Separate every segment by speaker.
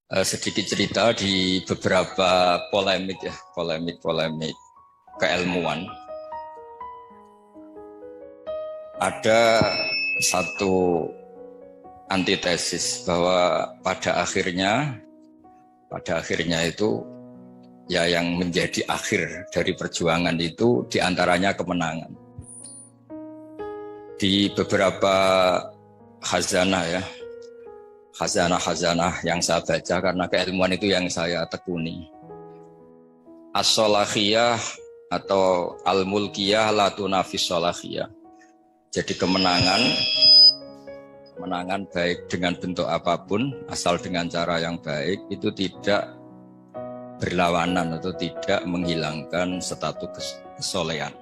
Speaker 1: Sedikit cerita di beberapa polemik keilmuan. Ada satu antitesis bahwa pada akhirnya itu ya yang menjadi akhir dari perjuangan itu diantaranya kemenangan. Di beberapa khazanah yang saya baca karena keilmuan itu yang saya tekuni. As-solakhiyah atau al-mulkiyah la tunafis solakhiyah. Jadi kemenangan baik dengan bentuk apapun, asal dengan cara yang baik, itu tidak berlawanan atau tidak menghilangkan status kesolehan.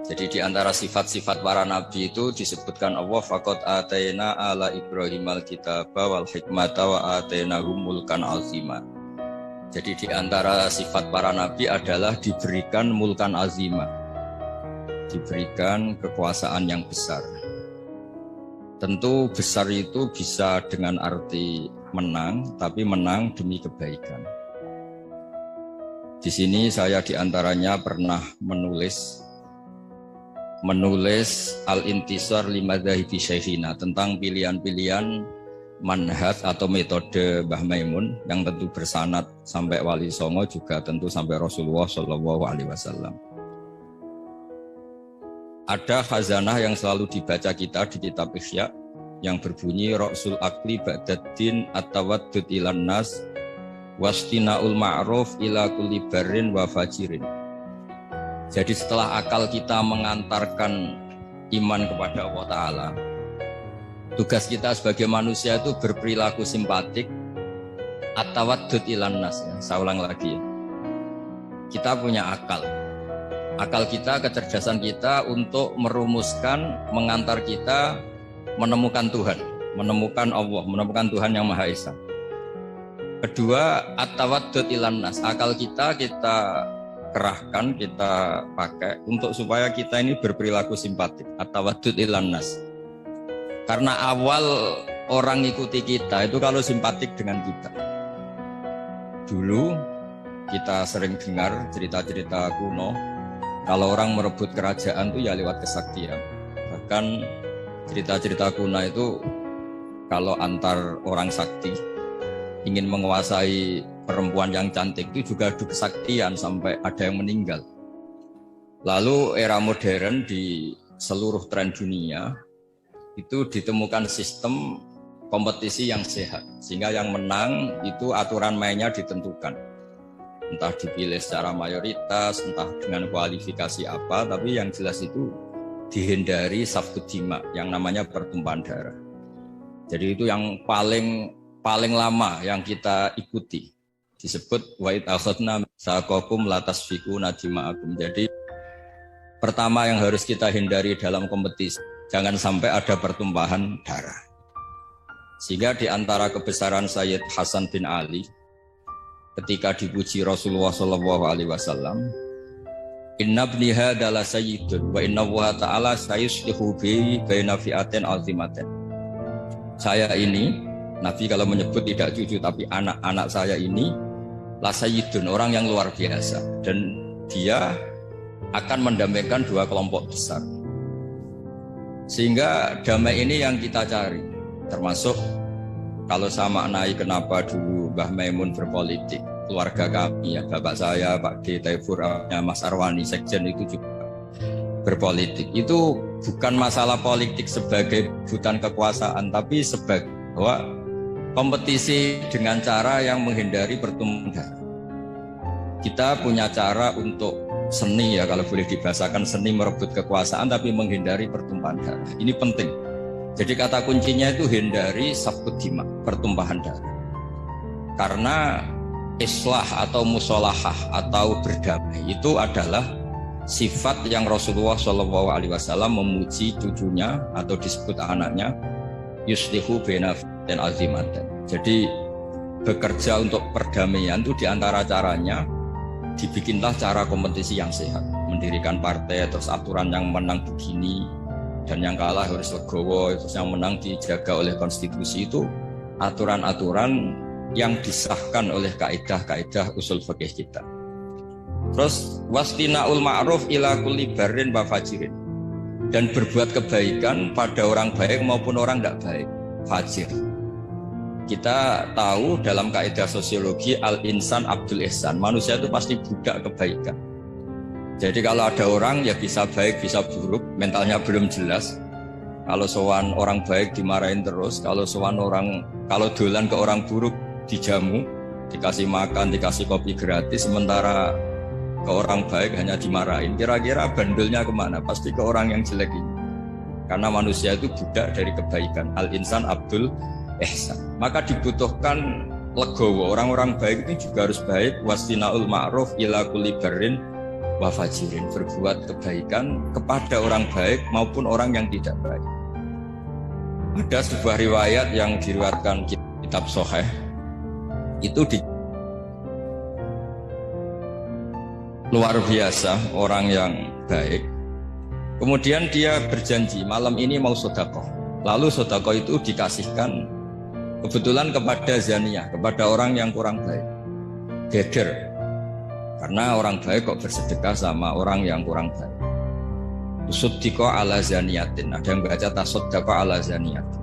Speaker 1: Jadi di antara sifat-sifat para nabi itu disebutkan Allah faqad atayna ala Ibrahimal kitaba wal hikmata wa atainahum mulkan azima. Jadi di antara sifat para nabi adalah diberikan mulkan azima, diberikan kekuasaan yang besar. Tentu besar itu bisa dengan arti menang, tapi menang demi kebaikan. Di sini saya di antaranya pernah menulis al-intisar limadzahibi syekhina tentang pilihan-pilihan manhaj atau metode Mbah Maimun yang tentu bersanad sampai Wali Songo, juga tentu sampai Rasulullah Shallallahu Alaihi Wasallam. Ada khazanah yang selalu dibaca kita di kitab Ihya yang berbunyi Ra'sul Aqli Ba'daddin at-tawaddud ilan nas wastina'ul ma'ruf ila kulli barrin wa fajirin. Jadi setelah akal kita mengantarkan iman kepada Allah Ta'ala, tugas kita sebagai manusia itu berperilaku simpatik at-tawaddud ilan nas. Saya ulang lagi. Kita punya akal. Akal kita, kecerdasan kita untuk merumuskan, mengantar kita menemukan Tuhan, menemukan Allah, menemukan Tuhan yang Maha Esa. Kedua, at-tawaddud ilan nas. Akal kita kerahkan, kita pakai untuk supaya kita ini berperilaku simpatik, at-tawaddud ilan nas. Karena awal orang ikuti kita itu kalau simpatik dengan kita. Dulu kita sering dengar cerita-cerita kuno, kalau orang merebut kerajaan itu ya lewat kesaktian. Bahkan cerita-cerita kuno itu kalau antar orang sakti ingin menguasai perempuan yang cantik itu juga adu kesaktian sampai ada yang meninggal. Lalu era modern di seluruh tren dunia itu ditemukan sistem kompetisi yang sehat, sehingga yang menang itu aturan mainnya ditentukan. Entah dipilih secara mayoritas, entah dengan kualifikasi apa, tapi yang jelas itu dihindari safkud dima, yang namanya pertumpahan darah. Jadi itu yang paling lama yang kita ikuti, disebut wa'id akhadna saqakum latasfiku najima'akum. Jadi pertama yang harus kita hindari dalam kompetisi, jangan sampai ada pertumpahan darah. Sehingga di antara kebesaran Sayyid Hasan bin Ali ketika dipuji Rasulullah Shallallahu Alaihi Wasallam, inna ibni hadza la sayyidun wa inna Allah ta'ala sayuslihu bi baina fi'atin azimatin. Saya ini, Nabi kalau menyebut tidak cucu tapi anak-anak saya ini la sayyidun, orang yang luar biasa, dan dia akan mendamaikan dua kelompok besar. Sehingga damai ini yang kita cari, termasuk kalau saya maknai kenapa dulu Mbah Maimun berpolitik, keluarga kami ya, bapak saya, Pak D. Taifur, Mas Arwani, Sekjen itu juga berpolitik. Itu bukan masalah politik sebagai butan kekuasaan, tapi sebagai bahwa kompetisi dengan cara yang menghindari pertumpahan darah. Kita punya cara untuk seni ya, kalau boleh dibahasakan seni merebut kekuasaan tapi menghindari pertumpahan darah. Ini penting. Jadi kata kuncinya itu hindari safkud dima, pertumpahan darah. Karena islah atau musolahah atau berdamai itu adalah sifat yang Rasulullah Shallallahu Alaihi Wasallam memuji cucunya atau disebut anaknya yuslihu baina dan azimatan. Jadi bekerja untuk perdamaian itu diantara caranya dibikinlah cara kompetisi yang sehat, mendirikan partai, terus aturan yang menang begini dan yang kalah harus legowo, terus yang menang dijaga oleh konstitusi. Itu aturan-aturan yang disahkan oleh kaidah-kaidah usul fikih kita. Terus wastinaul ma'ruf ila kulli barrin wa fajirin, dan berbuat kebaikan pada orang baik maupun orang tidak baik, fajir. Kita tahu dalam kaidah sosiologi al-insan abdul ihsan, manusia itu pasti budak kebaikan. Jadi kalau ada orang ya bisa baik bisa buruk, mentalnya belum jelas. Kalau sowan orang baik dimarahin terus, kalau dolan ke orang buruk dijamu, dikasih makan, dikasih kopi gratis, sementara ke orang baik hanya dimarahin. Kira-kira bandulnya kemana? Pasti ke orang yang jelek ini. Karena manusia itu budak dari kebaikan. Al-insan abdul ihsan. Maka dibutuhkan legowo. Orang-orang baik itu juga harus baik. Wastinaul ma'ruf ila kulli barrin wa fajirin, berbuat kebaikan kepada orang baik maupun orang yang tidak baik. Ada sebuah riwayat yang diriwayatkan kitab Sahih, itu luar biasa orang yang baik. Kemudian dia berjanji malam ini mau sedekah. Lalu sedekah itu dikasihkan kebetulan kepada zaniyah, kepada orang yang kurang baik. Geder. Karena orang baik kok bersedekah sama orang yang kurang baik. Suddiqa ala zaniyatin. Ada yang baca tasoddaqa ala zaniyatin.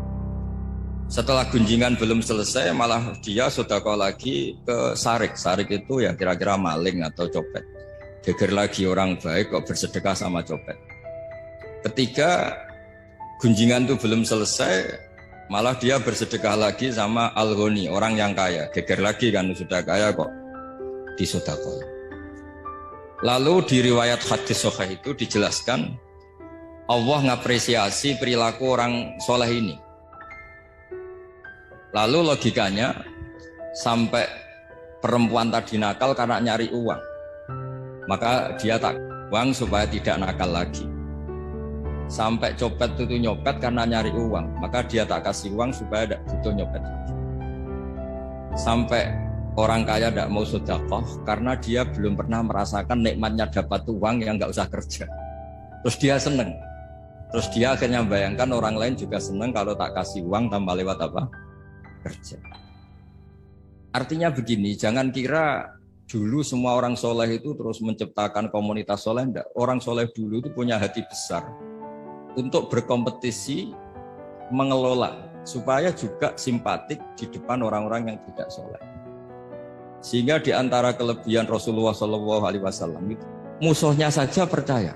Speaker 1: Setelah gunjingan belum selesai, malah dia sedekah lagi ke sarik. Sarik itu ya kira-kira maling atau copet. Geger lagi orang baik kok bersedekah sama copet. Ketika gunjingan itu belum selesai, malah dia bersedekah lagi sama al-ghani, orang yang kaya. Geger lagi kan sudah kaya kok disedekah. Lalu di riwayat hadis sahih itu dijelaskan Allah ngapresiasi perilaku orang soleh ini. Lalu logikanya sampai perempuan tadi nakal karena nyari uang, maka dia tak uang supaya tidak nakal lagi. Sampai copet itu nyopet karena nyari uang, maka dia tak kasih uang supaya tidak butuh nyopet lagi. Sampai orang kaya tidak mau sedekah karena dia belum pernah merasakan nikmatnya dapat uang yang nggak usah kerja. Terus dia seneng. Terus dia akhirnya bayangkan orang lain juga seneng kalau tak kasih uang tanpa lewat apa? Kerja. Artinya begini, jangan kira dulu semua orang soleh itu terus menciptakan komunitas soleh. Enggak. Orang soleh dulu itu punya hati besar untuk berkompetisi mengelola supaya juga simpatik di depan orang-orang yang tidak soleh. Sehingga di antara kelebihan Rasulullah SAW itu musuhnya saja percaya.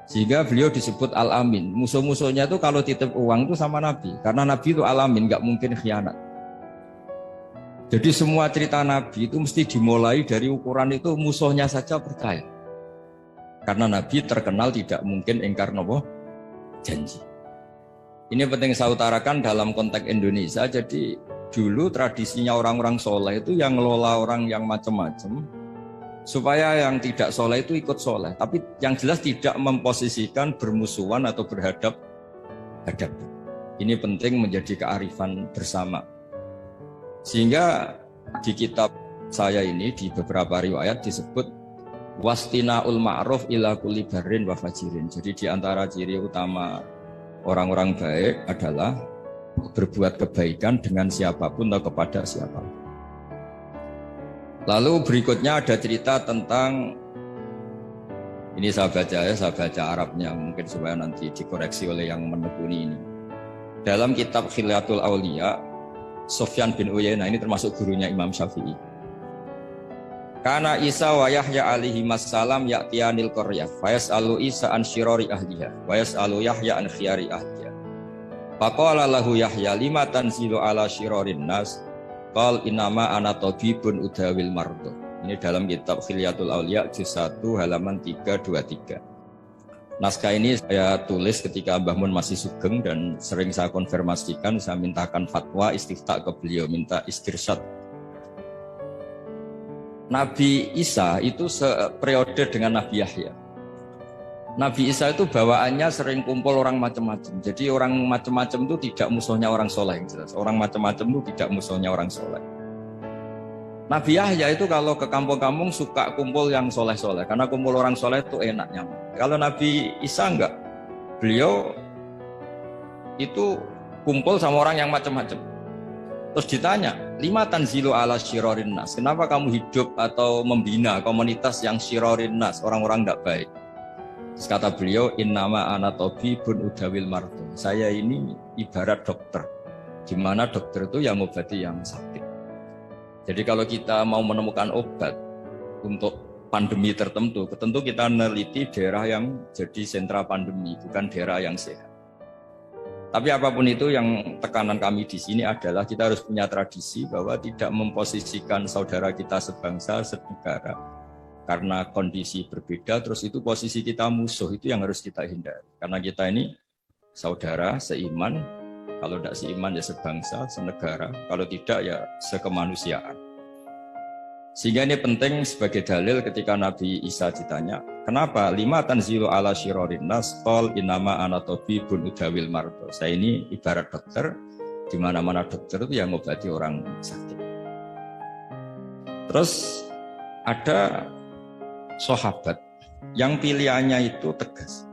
Speaker 1: Sehingga beliau disebut Al-Amin. Musuh-musuhnya itu kalau titip uang itu sama Nabi. Karena Nabi itu Al-Amin, nggak mungkin khianat. Jadi semua cerita Nabi itu mesti dimulai dari ukuran itu musuhnya saja percaya. Karena Nabi terkenal tidak mungkin ingkar janji. Ini penting saya utarakan dalam konteks Indonesia. Jadi dulu tradisinya orang-orang soleh itu yang ngelola orang yang macam-macam supaya yang tidak soleh itu ikut soleh, tapi yang jelas tidak memposisikan bermusuhan atau berhadap-hadapan. Ini penting menjadi kearifan bersama. Sehingga di kitab saya ini di beberapa riwayat disebut wastinaul ma'ruf ila kulli barrin wa fajirin. Jadi di antara ciri utama orang-orang baik adalah berbuat kebaikan dengan siapapun atau kepada siapapun. Lalu berikutnya ada cerita tentang, ini saya baca Arabnya mungkin supaya nanti dikoreksi oleh yang menekuni ini. Dalam kitab Khilyatul Auliya, Sufyan bin Uyainah ini termasuk gurunya Imam Syafi'i. Kana Isa wa Yahya alaihi wassalam ya'tiyanil qaryah fa yas'alu Isa an syirari ahliha wa yas'alu Yahya an khiyari ahliha. Faqala lahu Yahya lima tanzilu ala syirarin nas qal innama ana tabibun udawil mardo. Ini dalam kitab Khilyatul Auliya juz 1 halaman 323. Naskah ini saya tulis ketika Mbah Mun masih sugeng dan sering saya konfirmasikan, saya mintakan fatwa istifta ke beliau, minta istirsyad. Nabi Isa itu seperiode dengan Nabi Yahya. Nabi Isa itu bawaannya sering kumpul orang macam-macam. Jadi orang macam-macam itu tidak musuhnya orang soleh yang jelas. Orang macam-macam itu tidak musuhnya orang soleh. Nabi Yahya itu kalau ke kampung-kampung suka kumpul yang soleh-soleh. Karena kumpul orang soleh itu enak nyaman. Kalau Nabi Isa enggak. Beliau itu kumpul sama orang yang macam-macam. Terus ditanya, lima tanzilu ala syirorin nas, kenapa kamu hidup atau membina komunitas yang syirorin nas, orang-orang tidak baik? Terus kata beliau, innama ana tabibun udawil marto. Saya ini ibarat dokter, di mana dokter itu yang mengobati yang sakit. Jadi kalau kita mau menemukan obat untuk pandemi tertentu, tentu kita meneliti daerah yang jadi sentra pandemi, bukan daerah yang sehat. Tapi apapun itu, yang tekanan kami di sini adalah kita harus punya tradisi bahwa tidak memposisikan saudara kita sebangsa, senegara, karena kondisi berbeda, terus itu posisi kita musuh, itu yang harus kita hindari. Karena kita ini saudara, seiman, kalau tidak seiman ya sebangsa, senegara, kalau tidak ya sekemanusiaan. Sehingga ini penting sebagai dalil ketika Nabi Isa ditanya, kenapa lima tanzilu ala syirorin nas qol innama ana tabibun udawil mardo. Saya ini ibarat dokter, di mana-mana dokter itu yang mengobati orang sakit. Terus ada sahabat yang pilihannya itu tegas.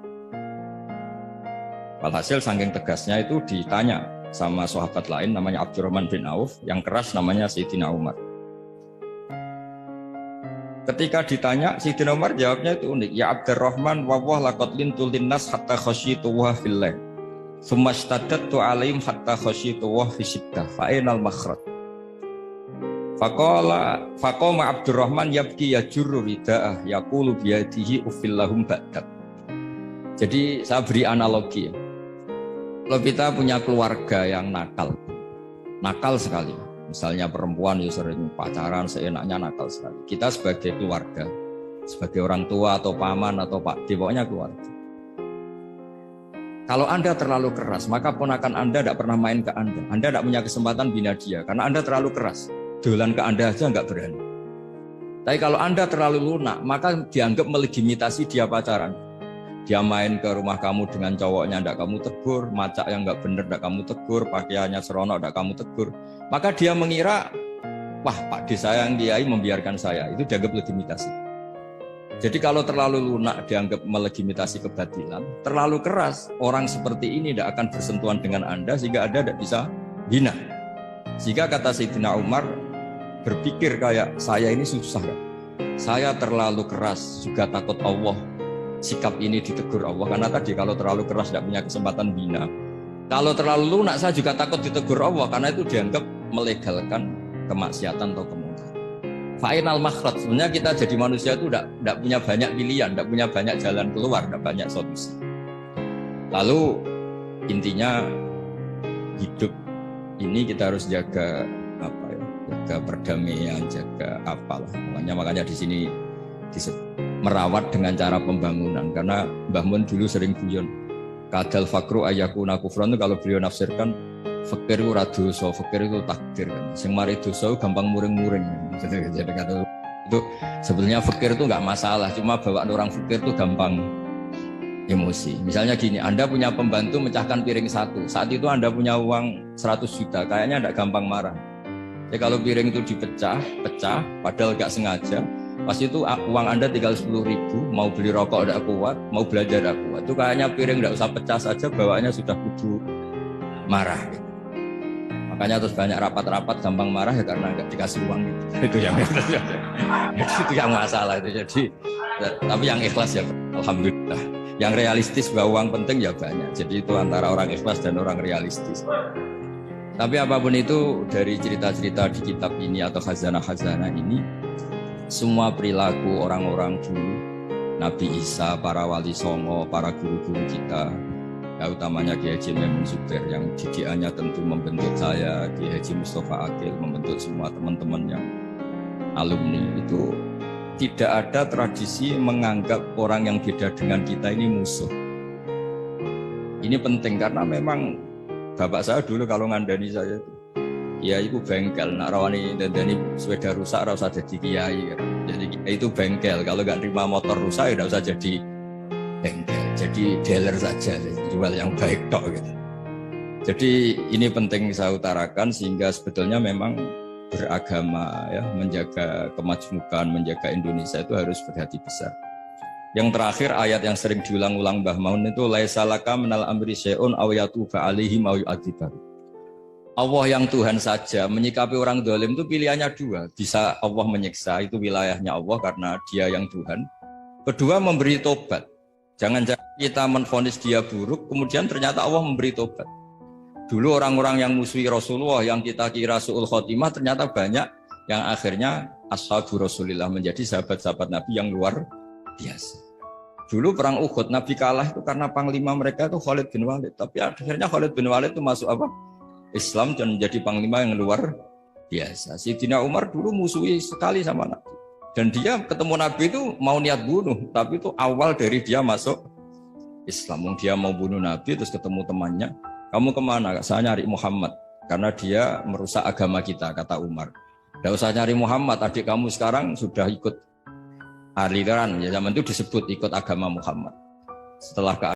Speaker 1: Walhasil saking tegasnya itu ditanya sama sahabat lain namanya Abdurrahman bin Auf, yang keras namanya Sayyidina Umar. Ketika ditanya, Sayyidina Umar jawabnya itu unik. Ya Abdurrahman, wawah laqad lintul linnas hatta khasyitu wa fillah. Tsumma ishtaddattu alaihim hatta khasyitu wa fi syiddah. Fa ainal makhraj? Faqama Abdurrahman yabki yajurru rida'ah yaqulu biyadihi ufillahum ba'dak. Jadi saya beri analogi. Kalau kita punya keluarga yang nakal sekali. Misalnya perempuan yang sering pacaran seenaknya, nakal sekali. Kita sebagai keluarga, sebagai orang tua atau paman atau pakde, pokoknya keluarga. Kalau Anda terlalu keras, maka ponakan Anda tidak pernah main ke Anda. Anda tidak punya kesempatan bina dia, karena Anda terlalu keras. Dolan ke Anda aja nggak berani. Tapi kalau Anda terlalu lunak, maka dianggap melegitimasi dia pacaran. Dia main ke rumah kamu dengan cowoknya, tidak kamu tegur, macak yang nggak bener tidak kamu tegur, pakaiannya seronok tidak kamu tegur. Maka dia mengira, wah Pak D saya yang kiai membiarkan saya, itu dianggap legitimasi. Jadi kalau terlalu lunak dianggap melegitimasi kebatilan, terlalu keras, orang seperti ini tidak akan bersentuhan dengan Anda sehingga Anda tidak bisa hina. Sehingga kata Sayyidina Umar, berpikir kayak saya ini susah kan? Saya terlalu keras, juga takut Allah. Sikap ini ditegur Allah, karena tadi kalau terlalu keras tidak punya kesempatan bina. Kalau terlalu lunak saya juga takut ditegur Allah, karena itu dianggap melegalkan kemaksiatan atau kemungkaran. Fa'inal makhraj, sebenarnya kita jadi manusia itu tidak punya banyak pilihan, tidak punya banyak jalan keluar, tidak banyak solusi. Lalu intinya hidup ini kita harus jaga apa ya, jaga perdamaian, jaga apalah. Makanya di sini merawat dengan cara pembangunan, karena Mbah Mun dulu sering guyon kadal fakru ayakuna kufran, itu kalau beliau nafsirkan fakir itu radoso, fakir itu takdir kan. Sing mari dosa gampang muring-muring. Jadi kata itu sebenarnya fakir itu nggak masalah, cuma bawaan orang fakir itu gampang emosi. Misalnya gini, Anda punya pembantu mecahkan piring satu, saat itu Anda punya uang 100 juta, kayaknya nggak gampang marah. Ya kalau piring itu pecah, padahal nggak sengaja, pas itu uang Anda tinggal 10.000, mau beli rokok tidak kuat, mau belanja tidak kuat, itu kayaknya piring tidak usah pecah saja, bawaannya sudah kudu marah. Gitu. Makanya terus banyak rapat-rapat gampang marah ya karena nggak dikasih uang gitu. Itu yang masalah itu. Jadi tapi yang ikhlas ya alhamdulillah. Yang realistis bahwa uang penting ya banyak. Jadi itu antara orang ikhlas dan orang realistis. Tapi apapun itu, dari cerita-cerita di kitab ini atau khazanah-khazanah ini, semua perilaku orang-orang dulu, Nabi Isa, para wali songo, para guru-guru kita, ya utamanya Kiai Haji Maimun Zubair yang didikannya tentu membentuk saya, Kiai Haji Mustafa Akil membentuk semua teman-teman yang alumni, itu tidak ada tradisi menganggap orang yang beda dengan kita ini musuh. Ini penting karena memang bapak saya dulu kalau ngandani saya itu, ya itu bengkel, nak rawani dandani sepeda rusak rasa jadi kiai kan. Jadi itu bengkel, kalau nggak terima motor rusak ya nggak usah jadi bengkel, jadi dealer saja, jual yang baik tok gitu. Jadi ini penting saya utarakan sehingga sebetulnya memang beragama ya, menjaga kemajmukan, menjaga Indonesia itu harus berhati besar. Yang terakhir ayat yang sering diulang-ulang Mbah Maun itu laisalaka minal amri syai'un aw yatuba alaihim aw yu'adzibahum. Allah yang Tuhan saja menyikapi orang dolim itu pilihannya dua. Bisa Allah menyiksa, itu wilayahnya Allah karena dia yang Tuhan. Kedua, memberi tobat. Jangan-jangan kita menvonis dia buruk, kemudian ternyata Allah memberi tobat. Dulu orang-orang yang musuhi Rasulullah, yang kita kira su'ul khotimah, ternyata banyak yang akhirnya ashabu Rasulillah, menjadi sahabat-sahabat Nabi yang luar biasa. Dulu perang Uhud, Nabi kalah itu karena panglima mereka itu Khalid bin Walid. Tapi akhirnya Khalid bin Walid itu masuk apa? Islam dan menjadi panglima yang luar biasa. Sayyidina Umar dulu musuhi sekali sama Nabi. Dan dia ketemu Nabi itu mau niat bunuh, tapi itu awal dari dia masuk Islam. Dia mau bunuh Nabi, terus ketemu temannya. Kamu kemana? Saya nyari Muhammad. Karena dia merusak agama kita, kata Umar. Tidak usah nyari Muhammad, adik kamu sekarang sudah ikut aliran. Ya, zaman itu disebut ikut agama Muhammad. Setelah